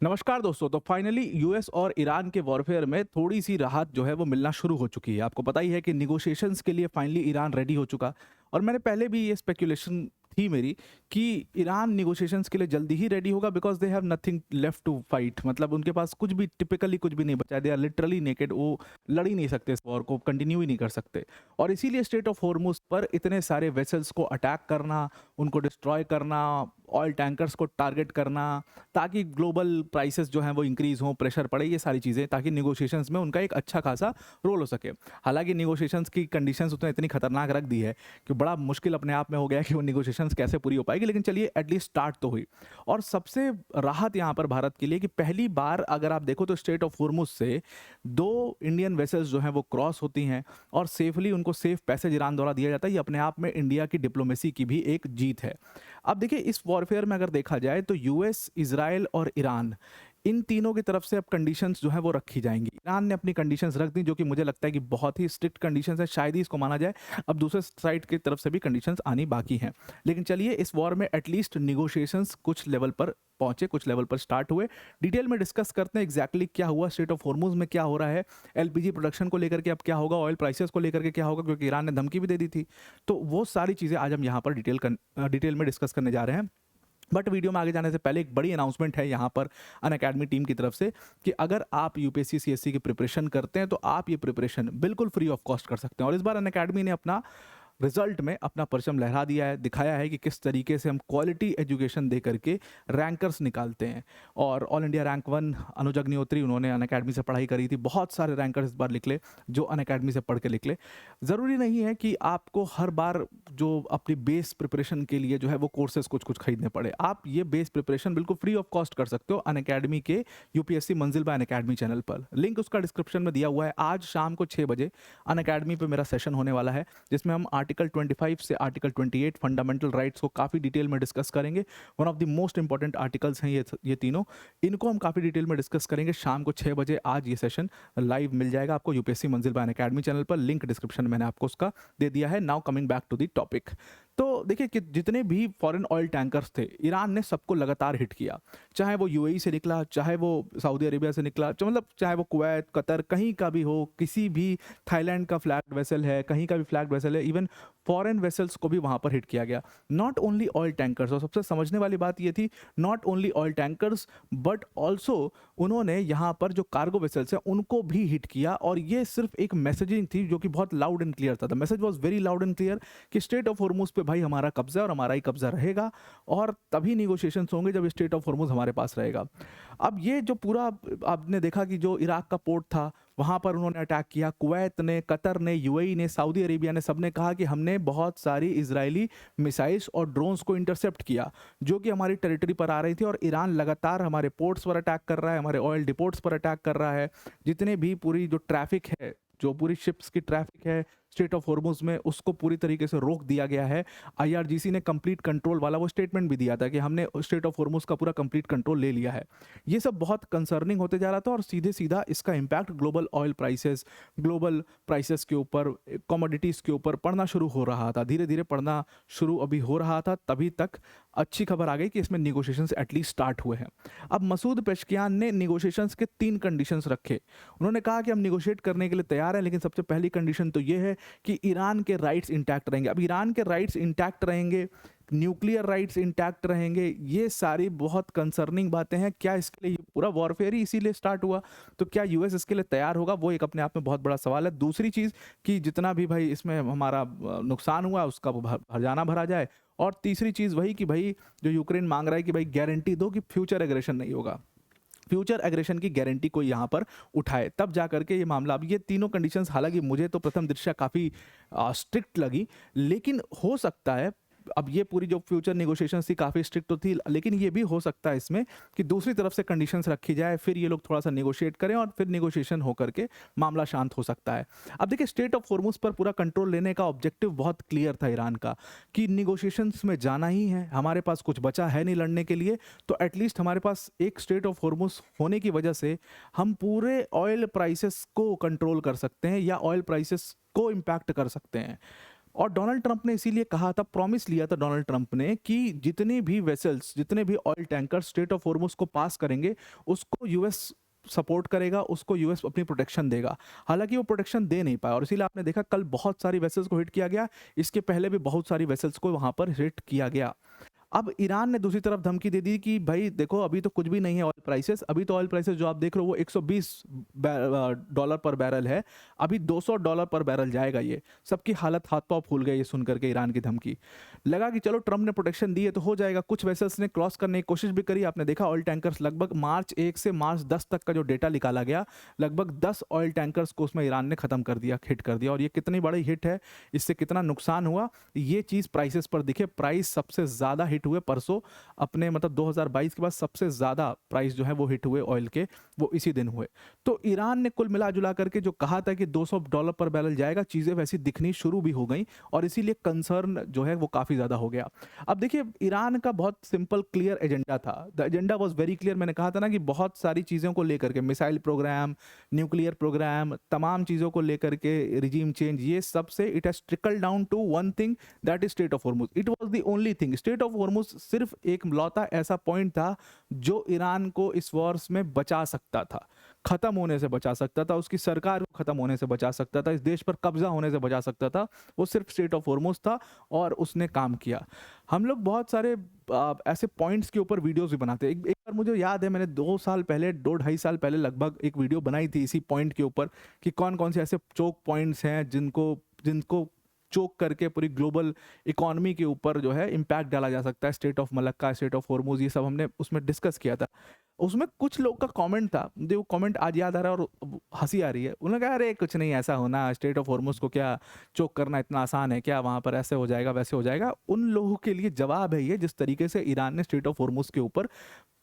नमस्कार दोस्तों। तो फाइनली यूएस और ईरान के वॉरफेयर में थोड़ी सी राहत जो है वो मिलना शुरू हो चुकी है। आपको पता ही है कि निगोशिएशंस के लिए फाइनली ईरान रेडी हो चुका। और मैंने पहले भी ये स्पेकुलेशन थी मेरी कि ईरान निगोशिएशंस के लिए जल्दी ही रेडी होगा, because they have nothing left to fight. मतलब उनके पास कुछ भी, टिपिकली कुछ भी नहीं बचा। They are literally naked. वो लड़ ही नहीं सकते, इस वॉर को कंटिन्यू ही नहीं कर सकते। और इसीलिए स्ट्रेट ऑफ हॉर्मुज पर इतने सारे वेसल्स को अटैक करना, उनको डिस्ट्रॉय करना, ऑयल टैंकर्स को टारगेट करना, ताकि ग्लोबल प्राइसेस जो हैं वो इंक्रीज हों, प्रेशर पड़े, ये सारी चीज़ें, ताकि निगोशिएशंस में उनका एक अच्छा खासा रोल हो सके। हालांकि निगोशिएशंस की कंडीशंस उसने इतनी खतरनाक रख दी है कि बड़ा मुश्किल अपने आप में हो गया कि वो निगोशिएशंस कैसे पूरी हो पाएगी। लेकिन चलिए, एटलीस्ट स्टार्ट तो हुई। और सबसे राहत यहाँ पर भारत के लिए कि पहली बार अगर आप देखो तो स्ट्रेट ऑफ हॉर्मुज से 2 इंडियन वेसल्स जो हैं वो क्रॉस होती हैं और सेफली उनको सेफ पैसेज ईरान द्वारा दिया जाता है। ये अपने आप में इंडिया की डिप्लोमेसी की भी एक जीत है। अब देखिए, इस वॉरफेयर में अगर देखा जाए तो यूएस, इजराइल और ईरान, इन तीनों की तरफ से अब कंडीशंस जो है वो रखी जाएंगी। ईरान ने अपनी कंडीशंस रख दी, जो कि मुझे लगता है कि बहुत ही स्ट्रिक्ट कंडीशंस है, शायद ही इसको माना जाए। अब दूसरे साइड की तरफ से भी कंडीशंस आनी बाकी हैं। लेकिन चलिए, इस वॉर में एटलीस्ट निगोशिएशंस कुछ लेवल पर पहुंचे, कुछ लेवल पर स्टार्ट हुए। डिटेल में डिस्कस करते हैं एग्जैक्टली क्या हुआ, स्ट्रेट ऑफ हॉर्मुज में क्या हो रहा है, एलपीजी प्रोडक्शन को लेकर के अब क्या होगा, ऑयल प्राइसेस को लेकर के क्या होगा, क्योंकि ईरान ने धमकी भी दे दी थी। तो वो सारी चीज़ें आज हम यहाँ पर डिटेल में डिस्कस करने जा रहे हैं। बट वीडियो में आगे जाने से पहले एक बड़ी अनाउंसमेंट है यहाँ पर अनअकैडमी टीम की तरफ से कि अगर आप यूपीएससी सीएससी की प्रिपरेशन करते हैं तो आप ये प्रिपरेशन बिल्कुल फ्री ऑफ कॉस्ट कर सकते हैं। और इस बार अनअकैडमी ने अपना रिजल्ट में अपना परचम लहरा दिया है, दिखाया है कि किस तरीके से हम क्वालिटी एजुकेशन दे करके रैंकर्स निकालते हैं। और ऑल इंडिया रैंक 1 अनुज अग्निहोत्री, उन्होंने अनअकैडमी से पढ़ाई करी थी। बहुत सारे रैंकर्स इस बार निकले जो अनअकैडमी से पढ़ के निकले। ज़रूरी नहीं है कि आपको हर बार जो अपनी बेस प्रिपरेशन के लिए जो है वो कोर्सेज कुछ कुछ खरीदने पड़े। आप ये बेस प्रिपरेशन बिल्कुल फ्री ऑफ कॉस्ट कर सकते हो अनअकैडमी के UPSC Manzil by Unacademy channel पर। लिंक उसका डिस्क्रिप्शन में दिया हुआ है। आज शाम को 6 बजे अनअकैडमी पर मेरा सेशन होने वाला है, जिसमें हम आर्टिकल 25 से आर्टिकल 28 फंडामेंटल राइट्स को काफ़ी डिटेल में डिस्कस करेंगे। One of the most important articles हैं ये तीनों। इनको हम काफ़ी डिटेल में डिस्कस करेंगे शाम को 6 बजे। आज ये सेशन लाइव मिल जाएगा आपको UPSC Manzil by Unacademy channel पर। लिंक डिस्क्रिप्शन में मैंने आपको उसका दे दिया है। Now coming back to the topic. तो देखिए कि जितने भी फॉरेन ऑयल टैंकर्स थे, ईरान ने सबको लगातार हिट किया। चाहे वो यूएई से निकला, चाहे वो सऊदी अरेबिया से निकला, मतलब चाहे वो कुवैत, कतर, कहीं का भी हो, किसी भी, थाईलैंड का फ्लैग्ड वेसल है, कहीं का भी फ्लैग्ड वेसल है, इवन फॉरेन वेसल्स को भी वहां पर हिट किया गया। नॉट ओनली ऑयल टैंकर्स, और सबसे समझने वाली बात ये थी, not only oil tankers but also उन्होंने यहाँ पर जो कार्गो वेसल्स हैं उनको भी हिट किया। और ये सिर्फ एक मैसेजिंग थी जो कि बहुत लाउड एंड क्लियर था। The message was very loud and clear कि स्ट्रेट ऑफ हॉर्मुज पे भाई हमारा कब्जा है और हमारा ही कब्जा रहेगा, और तभी निगोशिएशंस होंगे जब स्ट्रेट ऑफ हॉर्मुज हमारे पास रहेगा। अब ये जो पूरा आपने देखा कि जो इराक का पोर्ट था वहाँ पर उन्होंने अटैक किया। कुवैत ने, कतर ने, यूएई ने, सऊदी अरेबिया ने, सबने कहा कि हमने बहुत सारी इजरायली मिसाइल्स और ड्रोन्स को इंटरसेप्ट किया जो कि हमारी टेरिटरी पर आ रही थी। और ईरान लगातार हमारे पोर्ट्स पर अटैक कर रहा है, हमारे ऑयल डिपोट्स पर अटैक कर रहा है। जितने भी पूरी जो ट्रैफिक है, जो पूरी शिप्स की ट्रैफिक है स्ट्रेट ऑफ हॉर्मुज में, उसको पूरी तरीके से रोक दिया गया है। आईआरजीसी ने कंप्लीट कंट्रोल वाला वो स्टेटमेंट भी दिया था कि हमने स्ट्रेट ऑफ हॉर्मुज का पूरा कंप्लीट कंट्रोल ले लिया है। ये सब बहुत कंसर्निंग होते जा रहा था और सीधे सीधा इसका impact global oil prices, global prices के ऊपर, कमोडिटीज़ के ऊपर पड़ना शुरू हो रहा था। धीरे धीरे पड़ना शुरू अभी हो रहा था, तभी तक अच्छी खबर आ गई कि इसमें निगोशिएशंस एटलीस्ट स्टार्ट हुए हैं। अब मसूद पेशकियान ने निगोशिएशंस के 3 कंडीशंस रखे। उन्होंने कहा कि हम निगोशिएट करने के लिए तैयार हैं, लेकिन सबसे पहली कंडीशन तो ये है कि ईरान के राइट्स इंटैक्ट रहेंगे। अब ईरान के राइट्स इंटैक्ट रहेंगे, न्यूक्लियर राइट्स इंटैक्ट रहेंगे, ये सारी बहुत कंसर्निंग बातें हैं। क्या इसके लिए पूरा वॉरफेयर ही इसीलिए स्टार्ट हुआ? तो क्या यूएस इसके लिए तैयार होगा? वो एक अपने आप में बहुत बड़ा सवाल है। दूसरी चीज़ कि जितना भी भाई इसमें हमारा नुकसान हुआ उसका वो हर्जाना भरा जाए। और तीसरी चीज़ वही कि भाई जो यूक्रेन मांग रहा है कि भाई गारंटी दो कि फ्यूचर एग्रेशन नहीं होगा, फ्यूचर एग्रेशन की गारंटी कोई यहाँ पर उठाए, तब जा करके ये मामला। अब ये तीनों कंडीशंस हालांकि मुझे तो प्रथम दृष्टया काफ़ी स्ट्रिक्ट लगी, लेकिन हो सकता है अब ये पूरी जो फ्यूचर निगोशिएशन थी काफ़ी स्ट्रिक्ट तो थी, लेकिन ये भी हो सकता है इसमें कि दूसरी तरफ से कंडीशंस रखी जाए, फिर ये लोग थोड़ा सा निगोशिएट करें और फिर निगोशिएशन होकर के मामला शांत हो सकता है। अब देखिए, स्ट्रेट ऑफ हॉर्मुज पर पूरा कंट्रोल लेने का ऑब्जेक्टिव बहुत क्लियर था ईरान का कि निगोशिएशंस में जाना ही है, हमारे पास कुछ बचा है नहीं लड़ने के लिए, तो एटलीस्ट हमारे पास एक स्ट्रेट ऑफ हॉर्मुज होने की वजह से हम पूरे ऑयल प्राइसेस को कंट्रोल कर सकते हैं या ऑयल प्राइसेस को इम्पैक्ट कर सकते हैं। और डोनाल्ड ट्रंप ने इसीलिए कहा था, प्रॉमिस लिया था डोनाल्ड ट्रंप ने कि जितने भी वेसल्स, जितने भी oil tanker straight of Hormuz को पास करेंगे, उसको यूएस सपोर्ट करेगा, उसको यूएस अपनी प्रोटेक्शन देगा। हालांकि वो प्रोटेक्शन दे नहीं पाया और इसीलिए आपने देखा कल बहुत सारी वेसल्स को हिट किया गया, इसके पहले भी बहुत सारी वेसल्स को वहां पर हिट किया गया। अब ईरान ने दूसरी तरफ धमकी दे दी कि भाई देखो अभी तो कुछ भी नहीं है ऑयल प्राइसेस, अभी तो ऑयल प्राइसेस जो आप देख रहे हो वो 120 डॉलर पर बैरल है, अभी 200 डॉलर पर बैरल जाएगा। ये सबकी हालत हाथ पांव फूल गए ये सुन करके ईरान की धमकी। लगा कि चलो ट्रंप ने प्रोटेक्शन दी है तो हो जाएगा। कुछ वेसल्स ने क्रॉस करने की कोशिश भी करी, आपने देखा ऑयल टैंकर्स लगभग मार्च 1 से मार्च 10 तक का जो डेटा निकाला गया, लगभग 10 ऑयल टैंकर्स को उसमें ईरान ने खत्म कर दिया, हिट कर दिया। और ये कितनी बड़ी हिट है, इससे कितना नुकसान हुआ, ये चीज़ प्राइसेस पर दिखे। प्राइस सबसे ज़्यादा हिट हुए परसों, अपने मतलब 2022 के बाद सबसे ज़्यादा प्राइस जो है वो हिट हुए ऑयल के, वो इसी दिन हुए। तो ईरान ने कुल मिला जुला करके जो कहा था कि 200 डॉलर पर बैरल जाएगा, चीज़ें वैसी दिखनी शुरू भी हो गई और इसीलिए कंसर्न जो है वो काफ़ी ज़्यादा हो गया। अब देखिए ईरान का बहुत सिंपल क्लियर एजेंडा था, the agenda was very clear. मैंने कहा था ना कि बहुत सारी चीज़ों को लेकर के, मिसाइल प्रोग्राम, न्यूक्लियर प्रोग्राम, तमाम चीज़ों को लेकर के, रिजीम चेंज, ये सब से it has trickle down to one thing, that is strait of Hormuz. It was the only thing. Strait of Hormuz सिर्फ एक लौता ऐसा पॉइंट था जो ईरान को इस वॉर्स में बचा सकता था, खत्म होने से बचा सकता था, उसकी सरकार को खत्म होने से बचा सकता था, इस देश पर कब्जा होने से बचा सकता था। वो सिर्फ स्ट्रेट ऑफ हॉर्मुज था और उसने काम किया। हम लोग बहुत सारे ऐसे पॉइंट्स के ऊपर वीडियोस भी बनाते हैं। एक बार मुझे याद है, मैंने 2 साल पहले, 2 ढाई साल पहले लगभग एक वीडियो बनाई थी इसी पॉइंट के ऊपर कि कौन कौन से ऐसे चोक पॉइंट्स हैं जिनको जिनको चोक करके पूरी ग्लोबल इकोनॉमी के ऊपर जो है इम्पैक्ट डाला जा सकता है। State of Malacca, state of Hormuz, ये सब हमने उसमें डिस्कस किया था। उसमें कुछ लोग का कमेंट था, मुझे वो कमेंट आज याद आ रहा है और हंसी आ रही है। उन्होंने कहा अरे कुछ नहीं ऐसा होना, स्टेट ऑफ हॉर्मुज को क्या चोक करना इतना आसान है क्या, वहाँ पर ऐसे हो जाएगा वैसे हो जाएगा। उन लोगों के लिए जवाब है ये, जिस तरीके से ईरान ने स्टेट ऑफ हॉर्मुज के ऊपर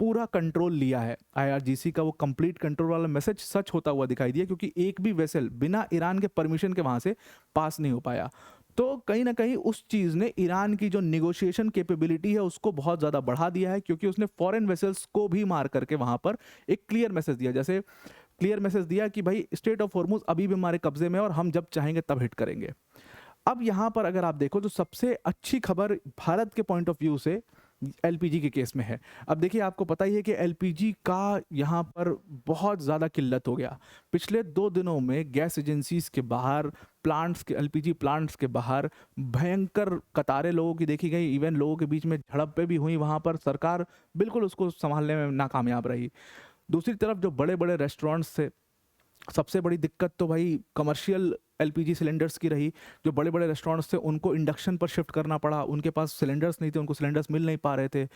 पूरा कंट्रोल लिया है। आईआरजीसी का वो कंप्लीट कंट्रोल वाला मैसेज सच होता हुआ दिखाई दिया, क्योंकि एक भी वेसल बिना ईरान के परमिशन के वहाँ से पास नहीं हो पाया। तो कहीं ना कहीं उस चीज़ ने ईरान की जो निगोशिएशन कैपेबिलिटी है उसको बहुत ज़्यादा बढ़ा दिया है, क्योंकि उसने फॉरेन वेसल्स को भी मार करके वहाँ पर एक क्लियर मैसेज दिया। जैसे क्लियर मैसेज दिया कि भाई स्टेट ऑफ हॉर्मुज अभी भी हमारे कब्जे में है और हम जब चाहेंगे तब हिट करेंगे। अब यहाँ पर अगर आप देखो तो सबसे अच्छी खबर भारत के पॉइंट ऑफ व्यू से एलपीजी के केस में है। अब देखिए आपको पता ही है कि एलपीजी का यहाँ पर बहुत ज़्यादा किल्लत हो गया। पिछले 2 दिनों में गैस एजेंसीज के बाहर, प्लांट्स के, एलपीजी प्लांट्स के बाहर भयंकर कतारें लोगों की देखी गई। इवन लोगों के बीच में झड़पें भी हुई। वहाँ पर सरकार बिल्कुल उसको संभालने में नाकामयाब रही। दूसरी तरफ जो बड़े बड़े रेस्टोरेंट्स थे, सबसे बड़ी दिक्कत तो भाई कमर्शियल एलपीजी सिलेंडर्स की रही। जो बड़े बड़े रेस्टोरेंट्स थे उनको इंडक्शन पर शिफ्ट करना पड़ा, उनके पास सिलेंडर्स नहीं थे, उनको सिलेंडर्स मिल नहीं पा रहे थे।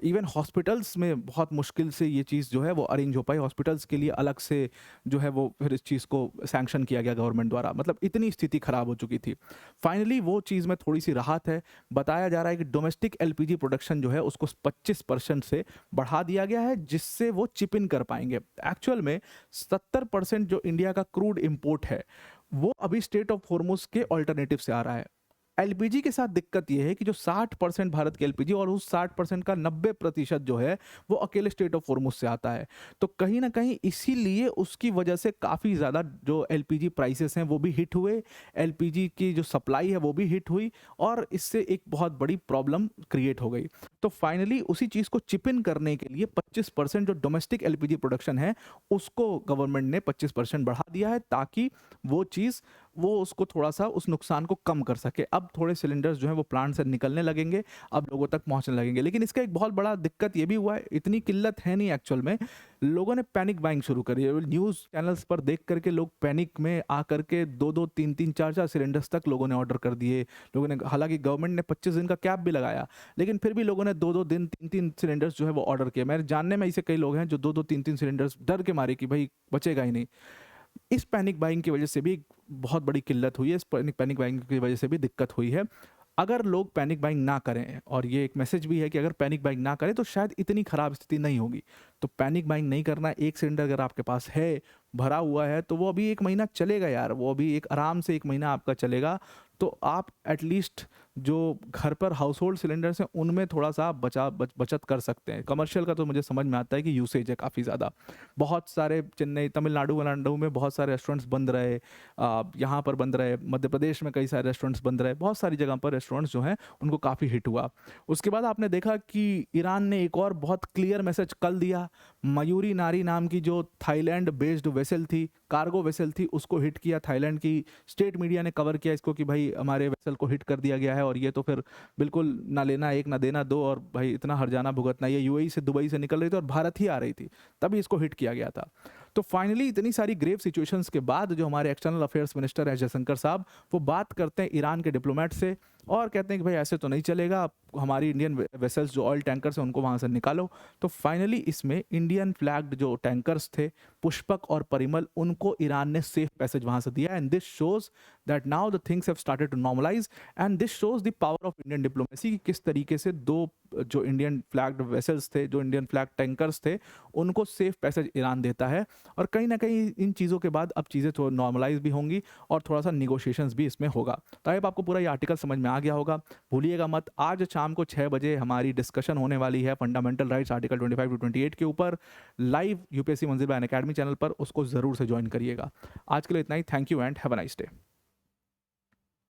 इवन हॉस्पिटल्स में बहुत मुश्किल से ये चीज़ जो है वो अरेंज हो पाई। हॉस्पिटल्स के लिए अलग से जो है वो फिर इस चीज़ को सैंक्शन किया गया गवर्नमेंट द्वारा। मतलब इतनी स्थिति खराब हो चुकी थी। फाइनली वो चीज़ में थोड़ी सी राहत है। बताया जा रहा है कि डोमेस्टिक एलपीजी प्रोडक्शन जो है उसको 25% से बढ़ा दिया गया है, जिससे वो चिप इन कर पाएंगे। एक्चुअल में 70% जो इंडिया का क्रूड इंपोर्ट है वो अभी स्टेट ऑफ हॉर्मुज के ऑल्टरनेटिव से आ रहा है। एलपीजी के साथ दिक्कत यह है कि जो 60% भारत के एलपीजी और उस 60% का 90% जो है वो अकेले स्टेट ऑफ हॉर्मुज से आता है। तो कहीं ना कहीं इसीलिए उसकी वजह से काफ़ी ज़्यादा जो एलपीजी प्राइसेस हैं वो भी हिट हुए, एलपीजी की जो सप्लाई है वो भी हिट हुई और इससे एक बहुत बड़ी प्रॉब्लम क्रिएट हो गई। तो फाइनली उसी चीज़ को चिप इन करने के लिए 25% जो डोमेस्टिक एलपीजी प्रोडक्शन है उसको गवर्नमेंट ने 25% बढ़ा दिया है, ताकि वो चीज़ वो उसको थोड़ा सा उस नुकसान को कम कर सके। अब थोड़े सिलेंडर्स जो है वो प्लांट से निकलने लगेंगे, अब लोगों तक पहुंचने लगेंगे। लेकिन इसका एक बहुत बड़ा दिक्कत ये भी हुआ है, इतनी किल्लत है नहीं एक्चुअल में, लोगों ने पैनिक बाइंग शुरू करी है। न्यूज़ चैनल्स पर देख करके लोग पैनिक में आकर के 2-2, 3-3, 4-4 सिलेंडर्स तक लोगों ने ऑर्डर कर दिए। लोगों ने, हालांकि गवर्नमेंट ने 25 दिन का कैप भी लगाया, लेकिन फिर भी लोगों ने 2-2 दिन, 3-3 सिलेंडर्स जो है वो ऑर्डर किए। मेरे जानने में ऐसे कई लोग हैं जो 2-2, 3-3 सिलेंडर्स डर के मारे कि भाई बचेगा ही नहीं। इस पैनिक बाइंग की वजह से भी बहुत बड़ी किल्लत हुई है, इस पैनिक बाइंग की वजह से भी दिक्कत हुई है। अगर लोग पैनिक बाइंग ना करें, और ये एक मैसेज भी है कि अगर पैनिक बाइंग ना करें तो शायद इतनी ख़राब स्थिति नहीं होगी। तो पैनिक बाइंग नहीं करना। एक सिलेंडर अगर आपके पास है, भरा हुआ है, तो वो अभी 1 महीना चलेगा यार, वो अभी एक आराम से 1 महीना आपका चलेगा। तो आप एटलीस्ट जो घर पर हाउसहोल्ड सिलेंडर्स हैं उनमें थोड़ा-सा आप बचत कर सकते हैं। कमर्शियल का तो मुझे समझ में आता है कि यूसेज है काफ़ी ज़्यादा। बहुत सारे चेन्नई, तमिलनाडु वनाडु में बहुत सारे रेस्टोरेंट्स बंद रहे, यहाँ पर बंद रहे, मध्य प्रदेश में कई सारे रेस्टोरेंट्स बंद रहे, बहुत सारी जगह पर रेस्टोरेंट्स जो हैं उनको काफ़ी हिट हुआ। उसके बाद आपने देखा कि ईरान ने एक और बहुत क्लियर मैसेज कल दिया, मयूरी नारी नाम की जो थाईलैंड बेस्ड वेसल थी, कार्गो वेसल थी, उसको हिट किया। थाईलैंड की स्टेट मीडिया ने कवर किया इसको कि भाई हमारे वेसल को हिट कर दिया गया है, और ये तो फिर बिल्कुल ना लेना एक ना देना दो, और भाई इतना हर्जाना भुगतना। ये यूएई से, दुबई से निकल रही थी और भारत ही आ रही थी, तभी इसको हिट किया गया था। तो फाइनली इतनी सारी ग्रेव सिचुएशंस के बाद जो हमारे एक्सटर्नल अफेयर्स मिनिस्टर है जयशंकर साहब, वो बात करते हैं ईरान के डिप्लोमेट से और कहते हैं कि भाई ऐसे तो नहीं चलेगा, हमारी इंडियन वेसल्स जो ऑयल टैंकर्स हैं उनको वहाँ से निकालो। तो फाइनली इसमें इंडियन फ्लैग्ड जो टैंकर्स थे, पुष्पक और परिमल, उनको ईरान ने सेफ पैसेज वहाँ से दिया। And this shows that now the things have started to normalize, and this shows the power of Indian diplomacy कि किस तरीके से दो जो इंडियन फ्लैग्ड वेसल्स थे, जो इंडियन फ्लैग टैंकर्स थे, उनको सेफ पैसेज ईरान देता है। और कहीं ना कहीं इन चीज़ों के बाद अब चीज़ें थोड़ा नॉर्मलाइज भी होंगी और थोड़ा सा निगोशिएशंस भी इसमें होगा। तो आई आपको पूरा ये आर्टिकल समझ में आ गया होगा। भूलिएगा मत, आज शाम को 6 बजे हमारी डिस्कशन होने वाली है फंडामेंटल राइट्स आर्टिकल 25 टू 28 के ऊपर, लाइव यूपीएससी मंजिल बयान अकेडमी चैनल पर। उसको ज़रूर से ज्वाइन करिएगा। आज के लिए इतना ही। Thank you and have a nice day.